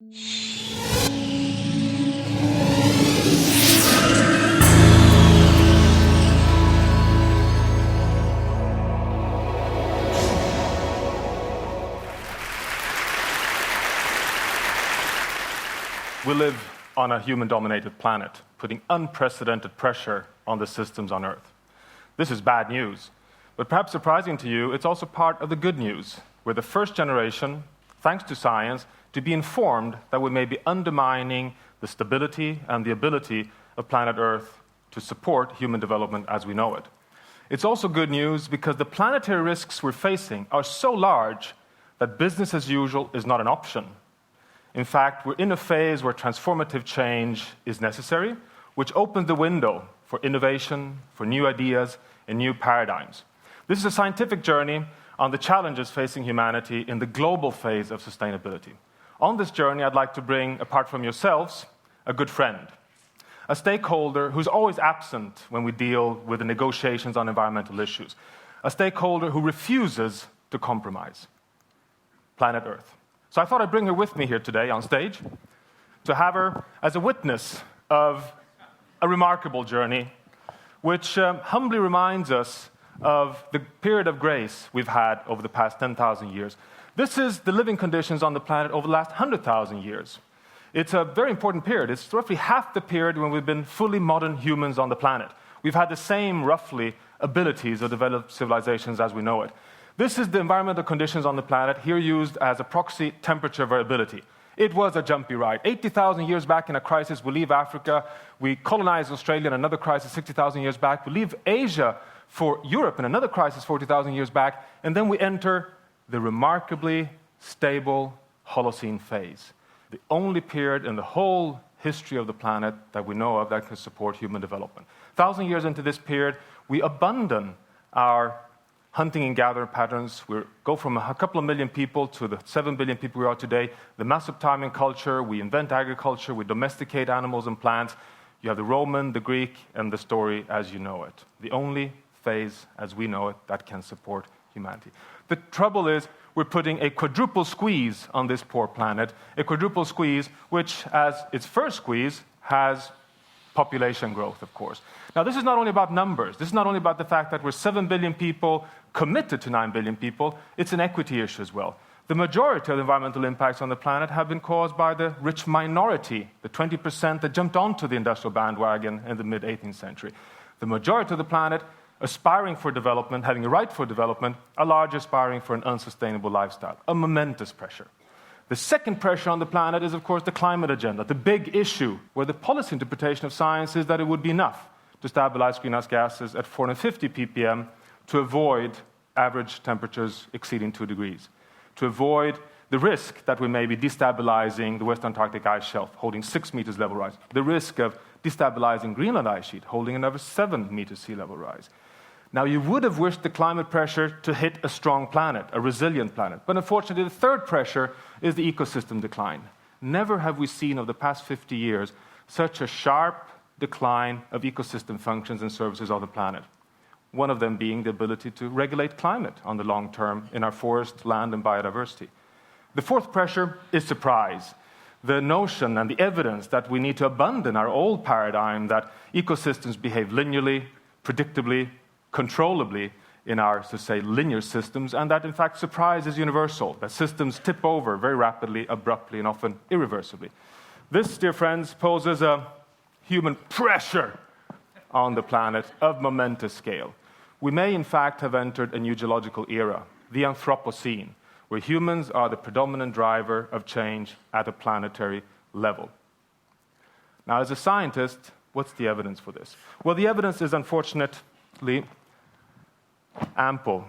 We live on a human-dominated planet, putting unprecedented pressure on the systems on Earth. This is bad news, but perhaps surprising to you, it's also part of the good news. We're the first generation, thanks to science, to be informed that we may be undermining the stability and the ability of planet Earth to support human development as we know it. It's also good news because the planetary risks we're facing are so large that business as usual is not an option. In fact, we're in a phase where transformative change is necessary, which opens the window for innovation, for new ideas, and new paradigms. This is a scientific journey on the challenges facing humanity in the global phase of sustainability. On this journey, I'd like to bring, apart from yourselves, a good friend, a stakeholder who's always absent when we deal with the negotiations on environmental issues, a stakeholder who refuses to compromise, planet Earth. So I thought I'd bring her with me here today on stage to have her as a witness of a remarkable journey, which humbly reminds us of the period of grace we've had over the past 10,000 years. This is the living conditions on the planet over the last 100,000 years. It's a very important period. It's roughly half the period when we've been fully modern humans on the planet. We've had the same, roughly, abilities of developed civilizations as we know it. This is the environmental conditions on the planet, here used as a proxy temperature variability. It was a jumpy ride. 80,000 years back in a crisis, we leave Africa. We colonize Australia in another crisis 60,000 years back. We leave Asia for Europe in another crisis 40,000 years back. And then we enter the remarkably stable Holocene phase, the only period in the whole history of the planet that we know of that can support human development. 1,000 years into this period, we abandon our hunting and gathering patterns. We go from a couple of million people to the 7 billion people we are today. The massive time in culture, we invent agriculture, we domesticate animals and plants. You have the Roman, the Greek, and the story as you know it. The only phase as we know it that can support humanity. The trouble is we're putting a quadruple squeeze on this poor planet, a quadruple squeeze which, as its first squeeze, has population growth, of course. Now, this is not only about numbers. This is not only about the fact that we're 7 billion people committed to 9 billion people. It's an equity issue as well. The majority of the environmental impacts on the planet have been caused by the rich minority, the 20% that jumped onto the industrial bandwagon in the mid-18th century. The majority of the planet aspiring for development, having a right for development, are largely aspiring for an unsustainable lifestyle, a momentous pressure. The second pressure on the planet is, of course, the climate agenda, the big issue, where the policy interpretation of science is that it would be enough to stabilize greenhouse gases at 450 ppm to avoid average temperatures exceeding 2 degrees, to avoid the risk that we may be destabilizing the West Antarctic ice shelf, holding 6 meters level rise, the risk of destabilizing Greenland ice sheet, holding another 7 meters sea level rise. Now, you would have wished the climate pressure to hit a strong planet, a resilient planet. But unfortunately, the third pressure is the ecosystem decline. Never have we seen over the past 50 years such a sharp decline of ecosystem functions and services on the planet. One of them being the ability to regulate climate on the long term in our forest, land, and biodiversity. The fourth pressure is surprise. The notion and the evidence that we need to abandon our old paradigm that ecosystems behave linearly, predictably, controllably in our, so to say, linear systems, and that, in fact, surprise is universal, that systems tip over very rapidly, abruptly, and often irreversibly. This, dear friends, poses a human pressure on the planet of momentous scale. We may, in fact, have entered a new geological era, the Anthropocene, where humans are the predominant driver of change at a planetary level. Now, as a scientist, what's the evidence for this? Well, the evidence is unfortunately ample.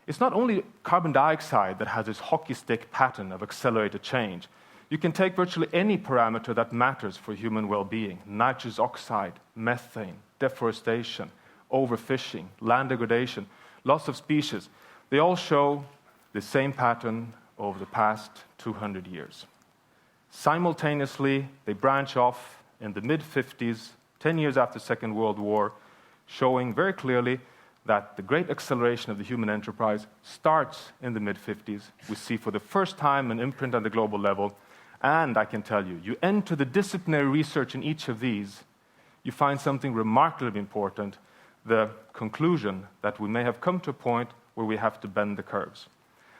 It's not only carbon dioxide that has this hockey stick pattern of accelerated change. You can take virtually any parameter that matters for human well-being: nitrous oxide, methane, deforestation, overfishing, land degradation, loss of species. They all show the same pattern over the past 200 years. Simultaneously, they branch off in the mid-50s, 10 years after the Second World War, showing very clearly that the great acceleration of the human enterprise starts in the mid-50s. We see for the first time an imprint on the global level, And I can tell you, you enter the disciplinary research in each of these, you find something remarkably important, the conclusion that we may have come to a point where we have to bend the curves.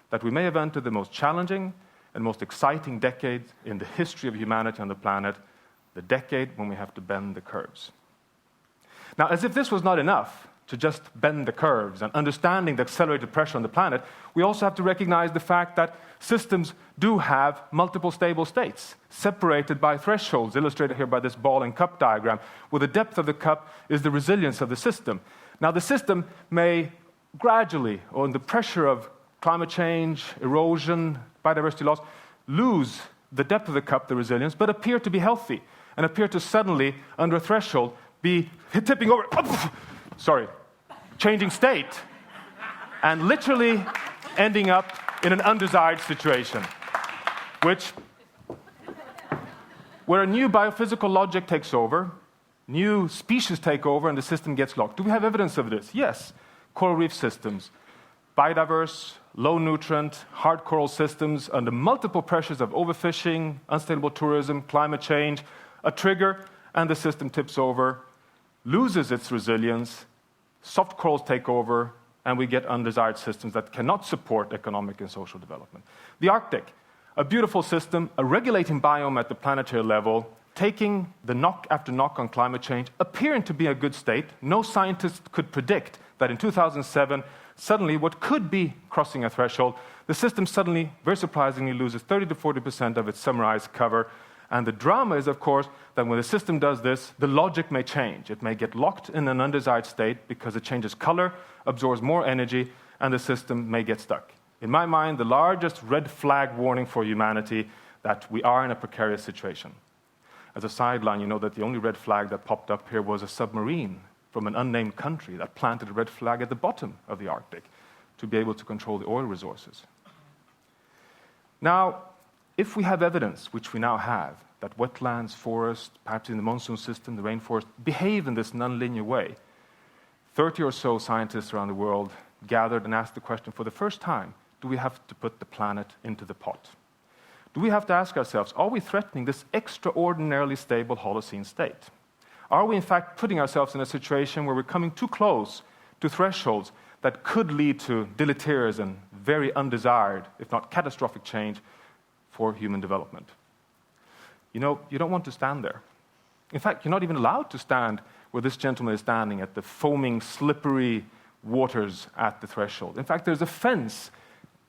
That we may have entered the most challenging and most exciting decade in the history of humanity on the planet, the decade when we have to bend the curves. Now, as if this was not enough to just bend the curves and understanding the accelerated pressure on the planet, we also have to recognize the fact that systems do have multiple stable states, separated by thresholds, illustrated here by this ball and cup diagram, where the depth of the cup is the resilience of the system. Now, the system may gradually, or under pressure of climate change, erosion, biodiversity loss, lose the depth of the cup, the resilience, but appear to be healthy and appear to suddenly, under a threshold, be tipping over, changing state, and literally ending up in an undesired situation, where a new biophysical logic takes over, new species take over, and the system gets locked. Do we have evidence of this? Yes. Coral reef systems, biodiverse, low nutrient, hard coral systems under multiple pressures of overfishing, unsustainable tourism, climate change, a trigger, and the system tips over, loses its resilience, soft corals take over, and we get undesired systems that cannot support economic and social development. The Arctic, a beautiful system, a regulating biome at the planetary level, taking the knock after knock on climate change, appearing to be a good state. No scientist could predict that in 2007, suddenly what could be crossing a threshold, the system suddenly, very surprisingly, loses 30 to 40% of its summarized cover. And the drama is, of course, that when the system does this, the logic may change. It may get locked in an undesired state because it changes color, absorbs more energy, and the system may get stuck. In my mind, the largest red flag warning for humanity that we are in a precarious situation. As a sideline, you know that the only red flag that popped up here was a submarine from an unnamed country that planted a red flag at the bottom of the Arctic to be able to control the oil resources. Now, if we have evidence, which we now have, that wetlands, forests, perhaps in the monsoon system, the rainforest, behave in this nonlinear way, 30 or so scientists around the world gathered and asked the question for the first time, do we have to put the planet into the pot? Do we have to ask ourselves, are we threatening this extraordinarily stable Holocene state? Are we in fact putting ourselves in a situation where we're coming too close to thresholds that could lead to deleterious and very undesired, if not catastrophic change for human development? You know, you don't want to stand there. In fact, you're not even allowed to stand where this gentleman is standing at the foaming, slippery waters at the threshold. In fact, there's a fence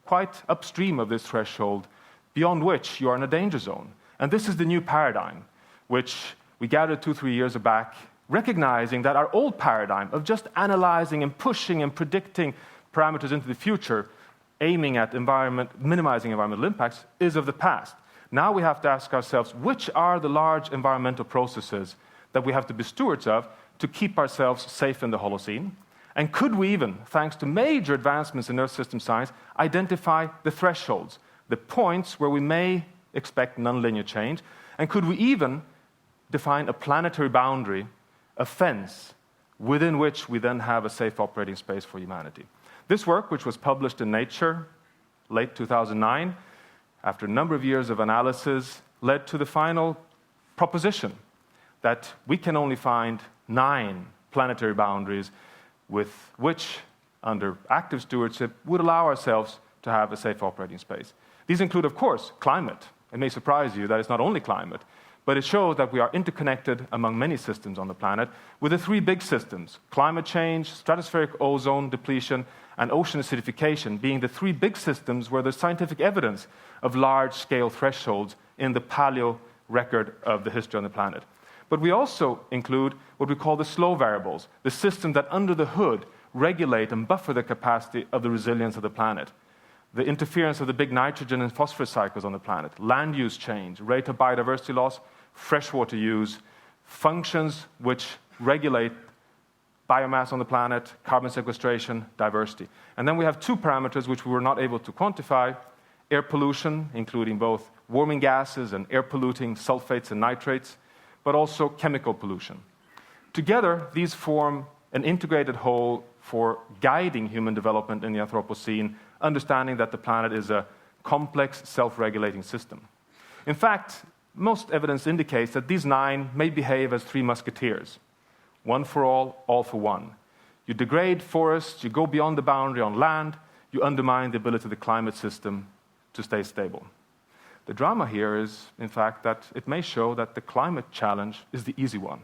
quite upstream of this threshold beyond which you are in a danger zone. And this is the new paradigm, which we gathered 2-3 years back, recognizing that our old paradigm of just analyzing and pushing and predicting parameters into the future, aiming at minimizing environmental impacts, is of the past. Now we have to ask ourselves, which are the large environmental processes that we have to be stewards of to keep ourselves safe in the Holocene? And could we even, thanks to major advancements in Earth system science, identify the thresholds, the points where we may expect nonlinear change? And could we even define a planetary boundary, a fence, within which we then have a safe operating space for humanity? This work, which was published in Nature late 2009, after a number of years of analysis, led to the final proposition that we can only find 9 planetary boundaries with which, under active stewardship, would allow ourselves to have a safe operating space. These include, of course, climate. It may surprise you that it's not only climate, but it shows that we are interconnected among many systems on the planet with the 3 big systems: climate change, stratospheric ozone depletion, and ocean acidification being the 3 big systems where there's scientific evidence of large-scale thresholds in the paleo record of the history on the planet. But we also include what we call the slow variables, the systems that under the hood regulate and buffer the capacity of the resilience of the planet. The interference of the big nitrogen and phosphorus cycles on the planet, land use change, rate of biodiversity loss, freshwater use, functions which regulate biomass on the planet, carbon sequestration, diversity. And then we have 2 parameters which we were not able to quantify: air pollution, including both warming gases and air-polluting sulfates and nitrates, but also chemical pollution. Together, these form an integrated whole for guiding human development in the Anthropocene, understanding that the planet is a complex, self-regulating system. In fact, most evidence indicates that these 9 may behave as 3 musketeers. One for all for one. You degrade forests, you go beyond the boundary on land, you undermine the ability of the climate system to stay stable. The drama here is, in fact, that it may show that the climate challenge is the easy one,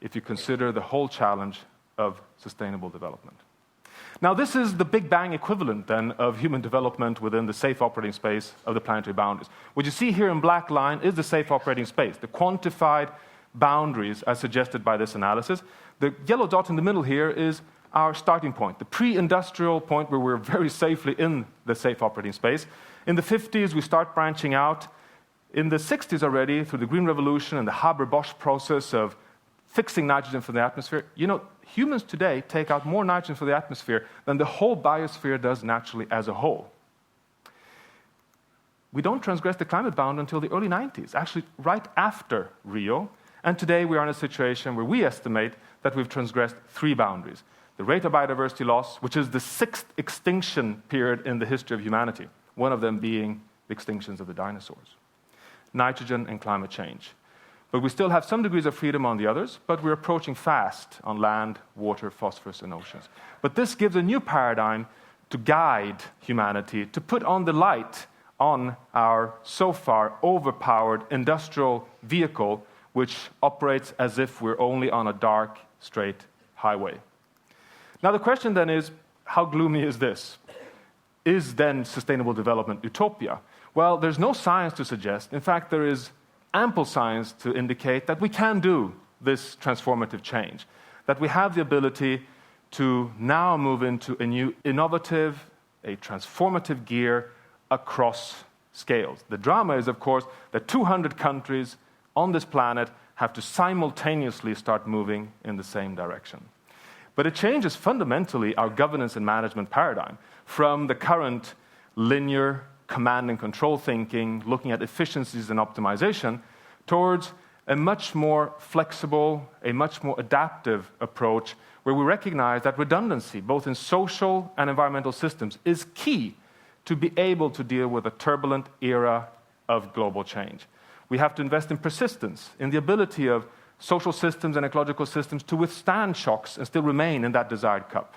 if you consider the whole challenge of sustainable development. Now, this is the Big Bang equivalent, then, of human development within the safe operating space of the planetary boundaries. What you see here in black line is the safe operating space, the quantified boundaries as suggested by this analysis. The yellow dot in the middle here is our starting point, the pre-industrial point where we're very safely in the safe operating space. In the 50s, we start branching out. In the 60s already, through the Green Revolution and the Haber-Bosch process of fixing nitrogen from the atmosphere, humans today take out more nitrogen from the atmosphere than the whole biosphere does naturally as a whole. We don't transgress the climate bound until the early 90s, actually right after Rio. And today we are in a situation where we estimate that we've transgressed 3 boundaries. The rate of biodiversity loss, which is the 6th extinction period in the history of humanity, one of them being the extinctions of the dinosaurs. Nitrogen and climate change. But we still have some degrees of freedom on the others, but we're approaching fast on land, water, phosphorus, and oceans. But this gives a new paradigm to guide humanity, to put on the light on our so far overpowered industrial vehicle, which operates as if we're only on a dark, straight highway. Now the question then is, how gloomy is this? Is then sustainable development utopia? Well, there's no science to suggest. In fact, there is ample science to indicate that we can do this transformative change, that we have the ability to now move into a new innovative, a transformative gear across scales. The drama is, of course, that 200 countries on this planet have to simultaneously start moving in the same direction. But it changes fundamentally our governance and management paradigm from the current linear command and control thinking, looking at efficiencies and optimization, towards a much more flexible, a much more adaptive approach where we recognize that redundancy, both in social and environmental systems, is key to be able to deal with a turbulent era of global change. We have to invest in persistence, in the ability of social systems and ecological systems to withstand shocks and still remain in that desired cup.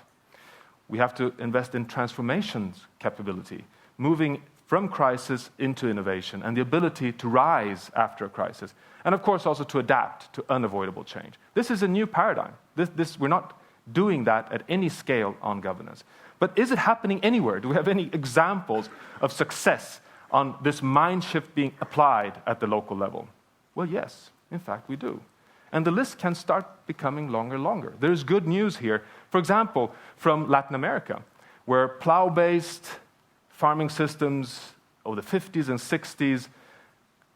We have to invest in transformations capability, moving from crisis into innovation, and the ability to rise after a crisis. And of course also to adapt to unavoidable change. This is a new paradigm. We're not doing that at any scale on governance. But is it happening anywhere? Do we have any examples of success on this mind shift being applied at the local level? Well, yes, in fact we do. And the list can start becoming longer and longer. There's good news here. For example, from Latin America, where plow-based farming systems of the 50s and 60s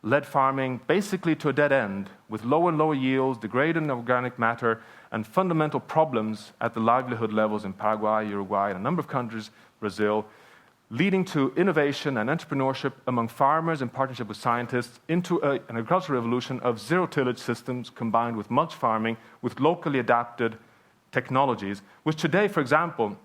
led farming basically to a dead end, with lower and lower yields, degraded organic matter, and fundamental problems at the livelihood levels in Paraguay, Uruguay, and a number of countries, Brazil, leading to innovation and entrepreneurship among farmers in partnership with scientists into an agricultural revolution of zero-tillage systems combined with mulch farming, with locally adapted technologies, which today, for example,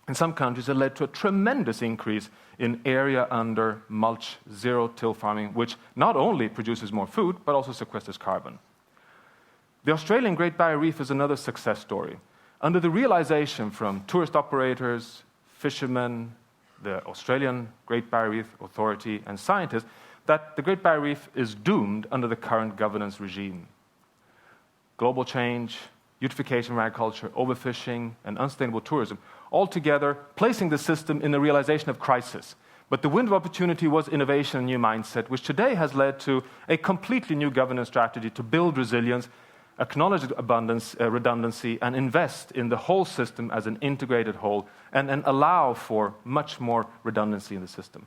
in some countries have led to a tremendous increase in area under mulch zero-till farming, which not only produces more food, but also sequesters carbon. The Australian Great Barrier Reef is another success story. Under the realization from tourist operators, fishermen, the Australian Great Barrier Reef Authority, and scientists, that the Great Barrier Reef is doomed under the current governance regime. Global change, eutrophication of agriculture, overfishing, and unsustainable tourism, altogether placing the system in the realization of crisis. But the window of opportunity was innovation and new mindset, which today has led to a completely new governance strategy to build resilience, acknowledge abundance, redundancy, and invest in the whole system as an integrated whole, and allow for much more redundancy in the system.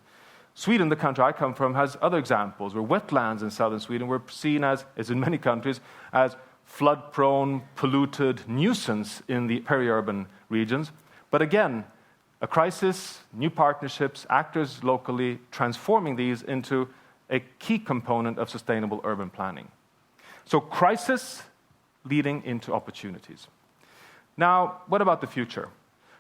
Sweden, the country I come from, has other examples where wetlands in southern Sweden were seen as in many countries, as flood-prone, polluted nuisance in the peri-urban regions. But again, a crisis, new partnerships, actors locally transforming these into a key component of sustainable urban planning. So crisis leading into opportunities. Now, what about the future?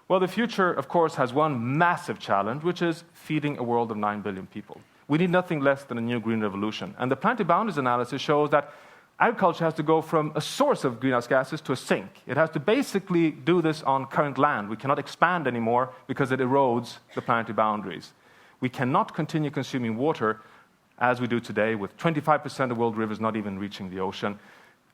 Well, the future, of course, has one massive challenge, which is feeding a world of 9 billion people. we need nothing less than a new green revolution. And the planetary boundaries analysis shows that agriculture has to go from a source of greenhouse gases to a sink. It has to basically do this on current land. We cannot expand anymore because it erodes the planetary boundaries. We cannot continue consuming water as we do today, with 25% of world rivers not even reaching the ocean,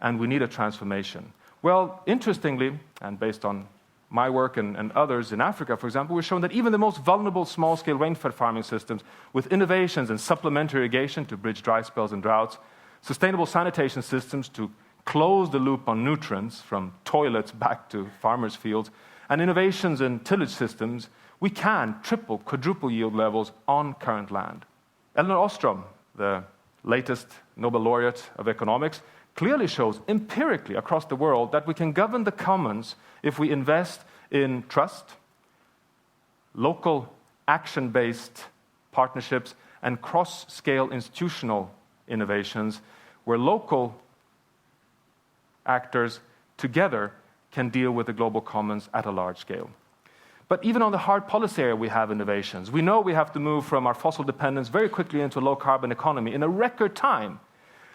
and we need a transformation. Well, interestingly, and based on my work and others in Africa, for example, we've shown that even the most vulnerable small-scale rainfed farming systems, with innovations in supplementary irrigation to bridge dry spells and droughts, sustainable sanitation systems to close the loop on nutrients from toilets back to farmers' fields, and innovations in tillage systems, we can triple, quadruple yield levels on current land. Elinor Ostrom, the latest Nobel laureate of economics, clearly shows empirically across the world that we can govern the commons if we invest in trust, local action-based partnerships, and cross-scale institutional innovations where local actors together can deal with the global commons at a large scale. But even on the hard policy area, we have innovations. We know we have to move from our fossil dependence very quickly into a low-carbon economy in a record time.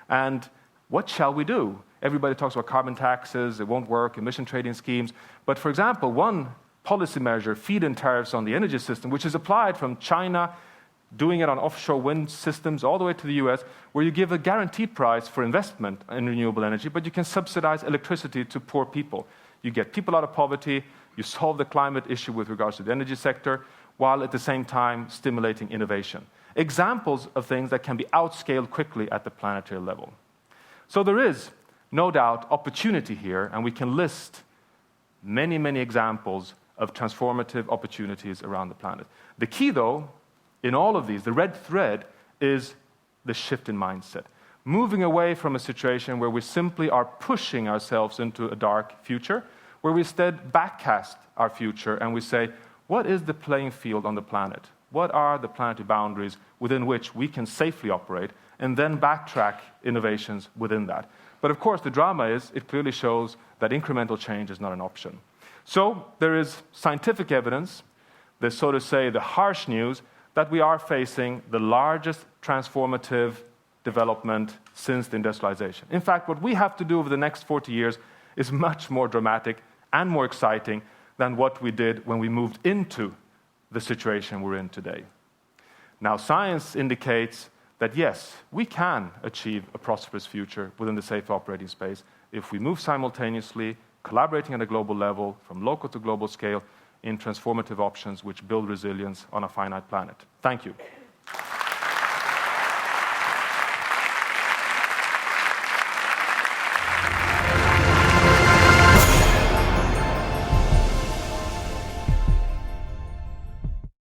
And what shall we do? Everybody talks about carbon taxes, it won't work, emission trading schemes. But for example, one policy measure, feed-in tariffs on the energy system, which is applied from China, doing it on offshore wind systems all the way to the US, where you give a guaranteed price for investment in renewable energy, but you can subsidize electricity to poor people. You get people out of poverty, you solve the climate issue with regards to the energy sector, while at the same time stimulating innovation. Examples of things that can be outscaled quickly at the planetary level. So there is, no doubt, opportunity here, and we can list many, many examples of transformative opportunities around the planet. The key, though, in all of these, the red thread, is the shift in mindset. Moving away from a situation where we simply are pushing ourselves into a dark future, where we instead backcast our future and we say, what is the playing field on the planet? What are the planetary boundaries within which we can safely operate, and then backtrack innovations within that? But of course, the drama is, it clearly shows that incremental change is not an option. So there is scientific evidence, there's, so to say, the harsh news, that we are facing the largest transformative development since the industrialization. In fact, what we have to do over the next 40 years is much more dramatic and more exciting than what we did when we moved into the situation we're in today. Now, science indicates that yes, we can achieve a prosperous future within the safe operating space if we move simultaneously, collaborating at a global level, from local to global scale, in transformative options which build resilience on a finite planet. Thank you.